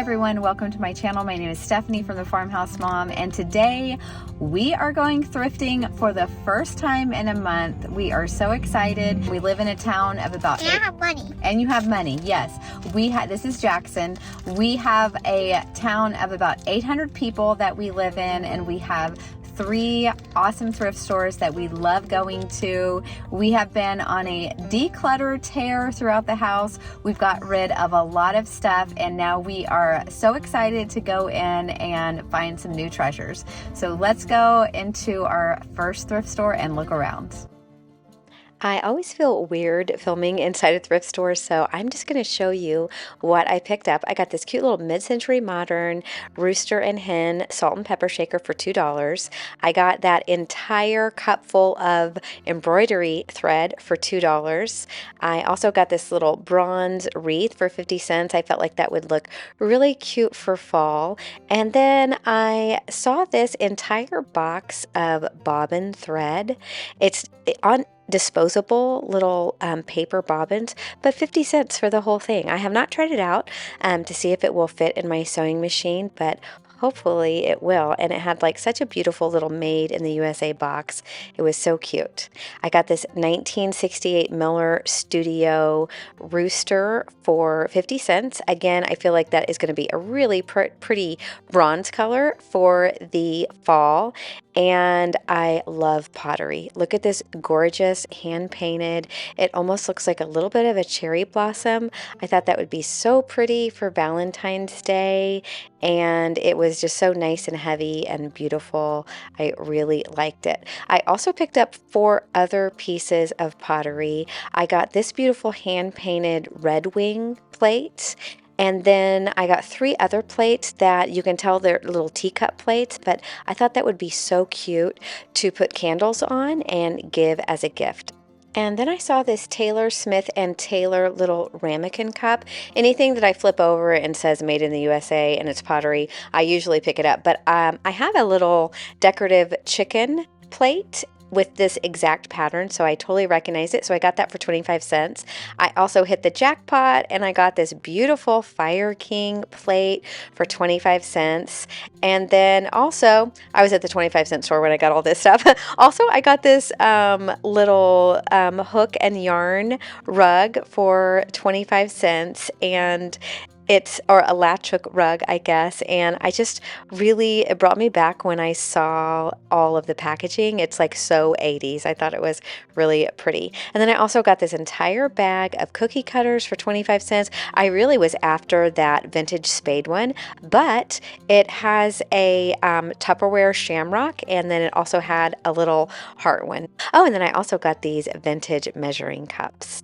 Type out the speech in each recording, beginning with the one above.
everyone, welcome to my channel. My name is Stephanie from the Farmhouse Mom, and today we are going thrifting for the first time in a month. We are so excited. We live in a town of about And I have money. And you have money, yes. This is Jackson. We have a town of about 800 people that we live in, and we have 3 awesome thrift stores that we love going to. We have been on a declutter tear throughout the house. We've got rid of a lot of stuff, and now we are so excited to go in and find some new treasures. So let's go into our first thrift store and look around. I always feel weird filming inside a thrift store, so I'm just going to show you what I picked up. I got this cute little mid-century modern rooster and hen salt and pepper shaker for $2. I got that entire cup full of embroidery thread for $2. I also got this little bronze wreath for 50 cents. I felt like that would look really cute for fall. And then I saw this entire box of bobbin thread. It's on disposable little paper bobbins, but 50 cents for the whole thing. I have not tried it out to see if it will fit in my sewing machine, but hopefully it will. And it had like such a beautiful little made in the USA box. It was so cute. I got this 1968 Miller Studio rooster for 50 cents. Again, I feel like that is going to be a really pretty bronze color for the fall. And I love pottery. Look at this gorgeous hand painted. It almost looks like a little bit of a cherry blossom. I thought that would be so pretty for Valentine's Day. And it was just so nice and heavy and beautiful. I really liked it. I also picked up 4 other pieces of pottery. I got this beautiful hand painted red wing plate. And then I got 3 other plates that you can tell they're little teacup plates, but I thought that would be so cute to put candles on and give as a gift. And then I saw this Taylor Smith and Taylor little ramekin cup. Anything that I flip over and says made in the USA and it's pottery, I usually pick it up. But I have a little decorative chicken plate with this exact pattern, so I totally recognize it. So I got that for 25 cents. I also hit the jackpot and I got this beautiful Fire King plate for 25 cents. And then also, I was at the 25-cent store when I got all this stuff. Also, I got this little hook and yarn rug for 25 cents, and or a latch hook rug, I guess, and it brought me back when I saw all of the packaging. It's like so 80s. I thought it was really pretty. And then I also got this entire bag of cookie cutters for 25 cents. I really was after that vintage spade one, but it has a Tupperware shamrock, and then it also had a little heart one. Oh, and then I also got these vintage measuring cups.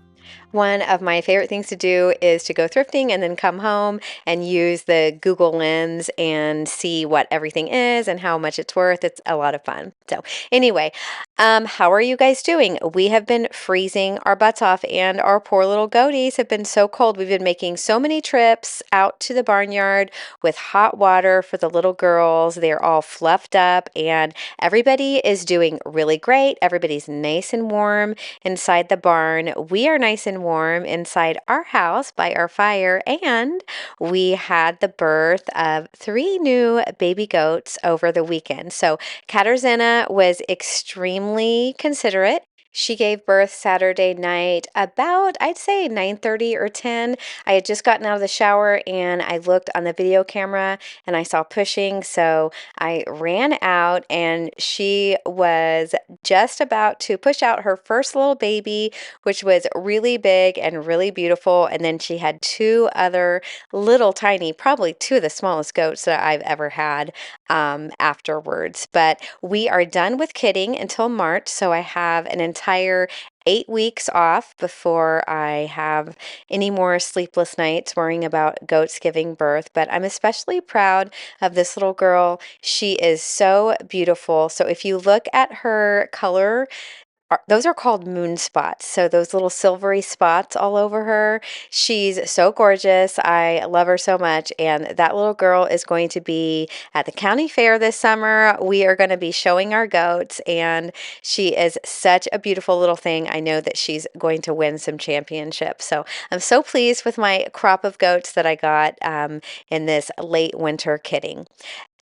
One of my favorite things to do is to go thrifting and then come home and use the Google Lens and see what everything is and how much it's worth. It's a lot of fun. So anyway, how are you guys doing? We have been freezing our butts off, and our poor little goaties have been so cold. We've been making so many trips out to the barnyard with hot water for the little girls. They're all fluffed up, and everybody is doing really great. Everybody's nice and warm inside the barn. We are nice and warm inside our house by our fire, and we had the birth of 3 new baby goats over the weekend. So Katarzyna was extremely considerate. She gave birth Saturday night about, I'd say 9:30 or 10. I had just gotten out of the shower and I looked on the video camera and I saw pushing. So I ran out, and she was just about to push out her first little baby, which was really big and really beautiful. And then she had 2 other little tiny, probably 2 of the smallest goats that I've ever had afterwards. But we are done with kidding until March. So I have an entire 8 weeks off before I have any more sleepless nights worrying about goats giving birth. But I'm especially proud of this little girl. She is so beautiful. So if you look at her color those are called moon spots. So those little silvery spots all over her. She's so gorgeous. I love her so much. And that little girl is going to be at the county fair this summer. We are going to be showing our goats, and she is such a beautiful little thing. I know that she's going to win some championships. So I'm so pleased with my crop of goats that I got in this late winter kitting.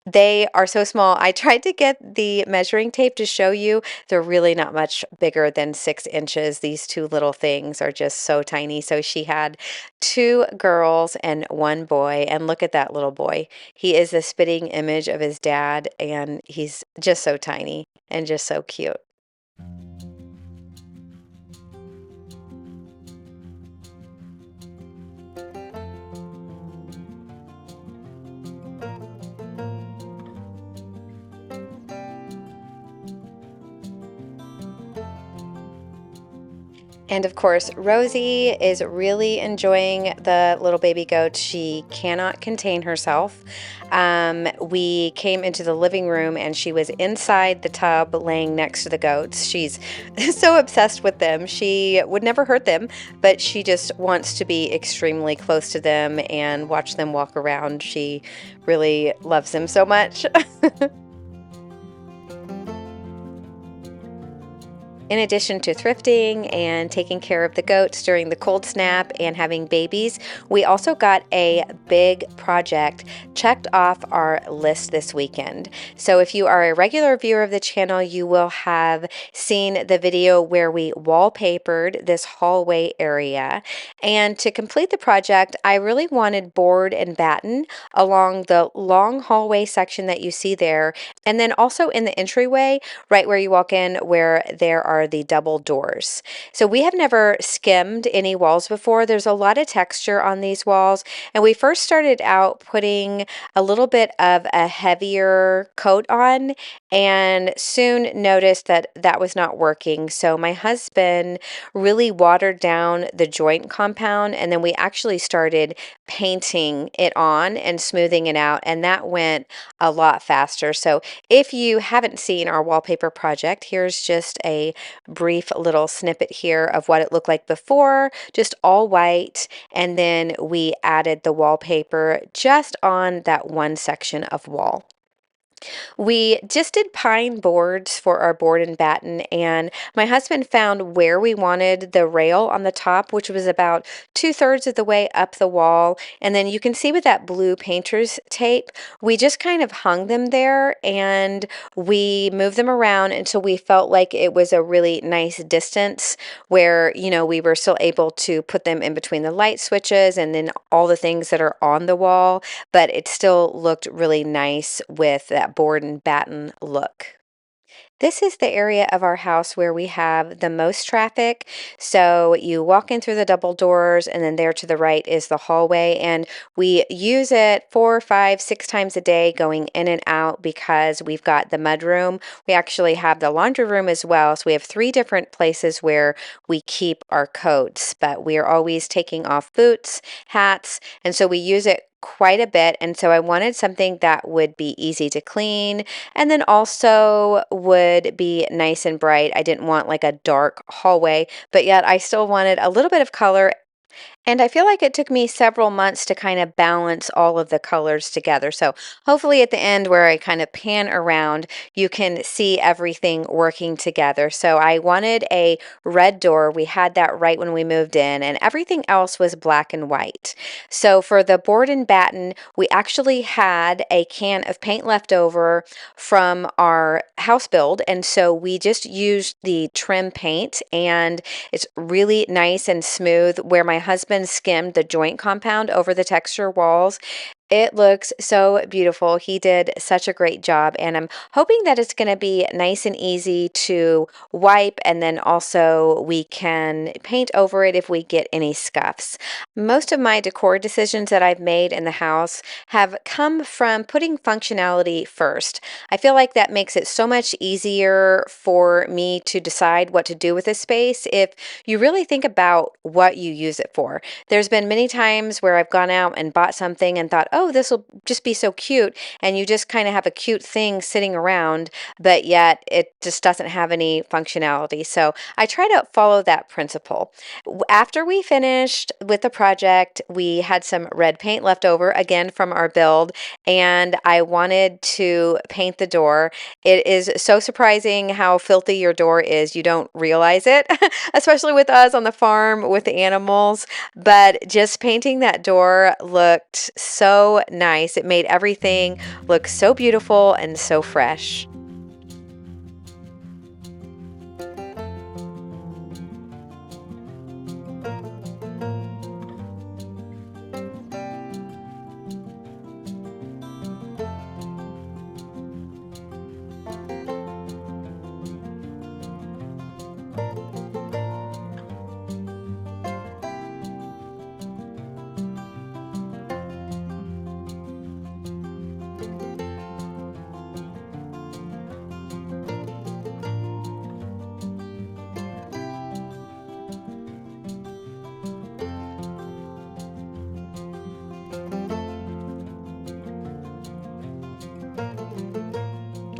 They are so small. I tried to get the measuring tape to show you. They're really not much bigger than 6 inches. These two little things are just so tiny. So she had 2 girls and 1 boy. And look at that little boy. He is the spitting image of his dad, and he's just so tiny and just so cute. And of course, Rosie is really enjoying the little baby goat. She cannot contain herself. We came into the living room and she was inside the tub laying next to the goats. She's so obsessed with them. She would never hurt them, but she just wants to be extremely close to them and watch them walk around. She really loves them so much. In addition to thrifting and taking care of the goats during the cold snap and having babies, we also got a big project checked off our list this weekend. So if you are a regular viewer of the channel, you will have seen the video where we wallpapered this hallway area. And to complete the project, I really wanted board and batten along the long hallway section that you see there, and then also in the entryway, right where you walk in, where there are the double doors. So we have never skimmed any walls before. There's a lot of texture on these walls, and we first started out putting a little bit of a heavier coat on and soon noticed that that was not working. So my husband really watered down the joint compound, and then we actually started painting it on and smoothing it out, and that went a lot faster. So if you haven't seen our wallpaper project, here's just a brief little snippet here of what it looked like before, just all white, and then we added the wallpaper just on that one section of wall. We just did pine boards for our board and batten, and my husband found where we wanted the rail on the top, which was about 2/3 of the way up the wall. And then you can see with that blue painter's tape, we just kind of hung them there and we moved them around until we felt like it was a really nice distance where, we were still able to put them in between the light switches and then all the things that are on the wall, but it still looked really nice with that board and batten look. This is the area of our house where we have the most traffic. So you walk in through the double doors, and then there to the right is the hallway. And we use it 4, 5, 6 times a day going in and out because we've got the mud room. We actually have the laundry room as well. So we have 3 different places where we keep our coats, but we are always taking off boots, hats, and so we use it quite a bit. And so I wanted something that would be easy to clean and then also would be nice and bright. I didn't want like a dark hallway, but yet I still wanted a little bit of color. And I feel like it took me several months to kind of balance all of the colors together. So hopefully at the end where I kind of pan around, you can see everything working together. So I wanted a red door. We had that right when we moved in, and everything else was black and white. So for the board and batten, we actually had a can of paint left over from our house build. And so we just used the trim paint, and it's really nice and smooth where my husband skimmed the joint compound over the texture walls. It looks so beautiful. He did such a great job, and I'm hoping that it's going to be nice and easy to wipe, and then also we can paint over it if we get any scuffs. Most of my decor decisions that I've made in the house have come from putting functionality first. I feel like that makes it so much easier for me to decide what to do with a space if you really think about what you use it for. There's been many times where I've gone out and bought something and thought, oh, oh, this will just be so cute. And you just kind of have a cute thing sitting around, but yet it just doesn't have any functionality. So I try to follow that principle. After we finished with the project, we had some red paint left over again from our build, and I wanted to paint the door. It is so surprising how filthy your door is. You don't realize it, especially with us on the farm with the animals. But just painting that door looked so nice. It made everything look so beautiful and so fresh.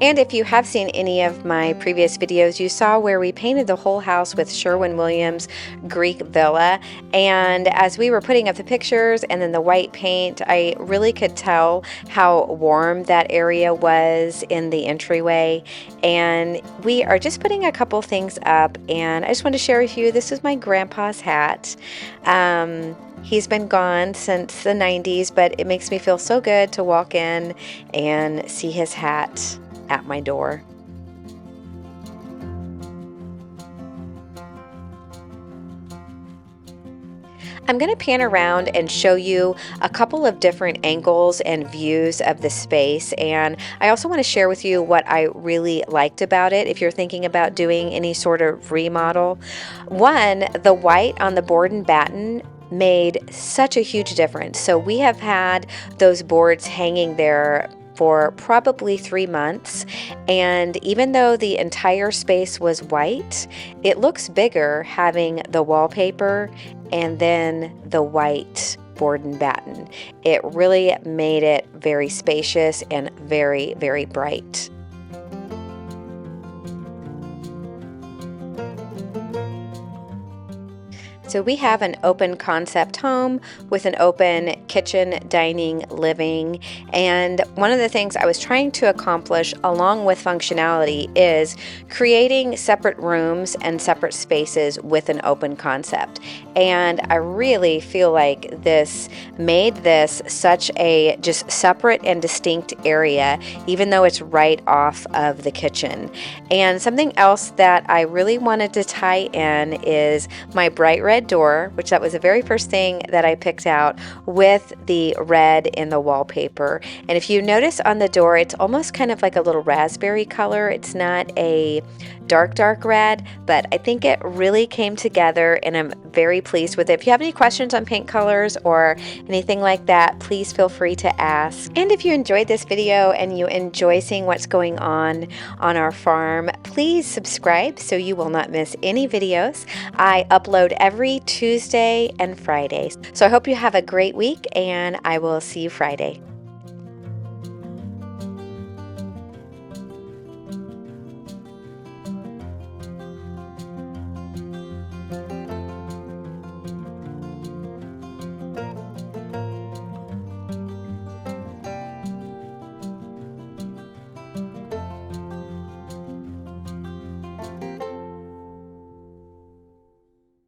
And if you have seen any of my previous videos, you saw where we painted the whole house with Sherwin-Williams Greek Villa. And as we were putting up the pictures and then the white paint, I really could tell how warm that area was in the entryway. And we are just putting a couple things up, and I just want to share with you, this is my grandpa's hat. He's been gone since the 90s, but it makes me feel so good to walk in and see his hat at my door. I'm going to pan around and show you a couple of different angles and views of the space, and I also want to share with you what I really liked about it if you're thinking about doing any sort of remodel. One, the white on the board and batten made such a huge difference. So we have had those boards hanging there for probably 3 months, and even though the entire space was white, it looks bigger having the wallpaper and then the white board and batten. It really made it very spacious and very, very bright. So we have an open concept home with an open kitchen, dining, living, and one of the things I was trying to accomplish along with functionality is creating separate rooms and separate spaces with an open concept. And I really feel like this made this such a just separate and distinct area, even though it's right off of the kitchen. And something else that I really wanted to tie in is my bright red door, which that was the very first thing that I picked out, with the red in the wallpaper. And if you notice on the door, it's almost kind of like a little raspberry color. It's not a dark red, but I think it really came together and I'm very pleased with it. If you have any questions on paint colors or anything like that, please feel free to ask. And if you enjoyed this video and you enjoy seeing what's going on our farm, please subscribe so you will not miss any videos. I upload every Tuesday and Friday. So I hope you have a great week, and I will see you Friday.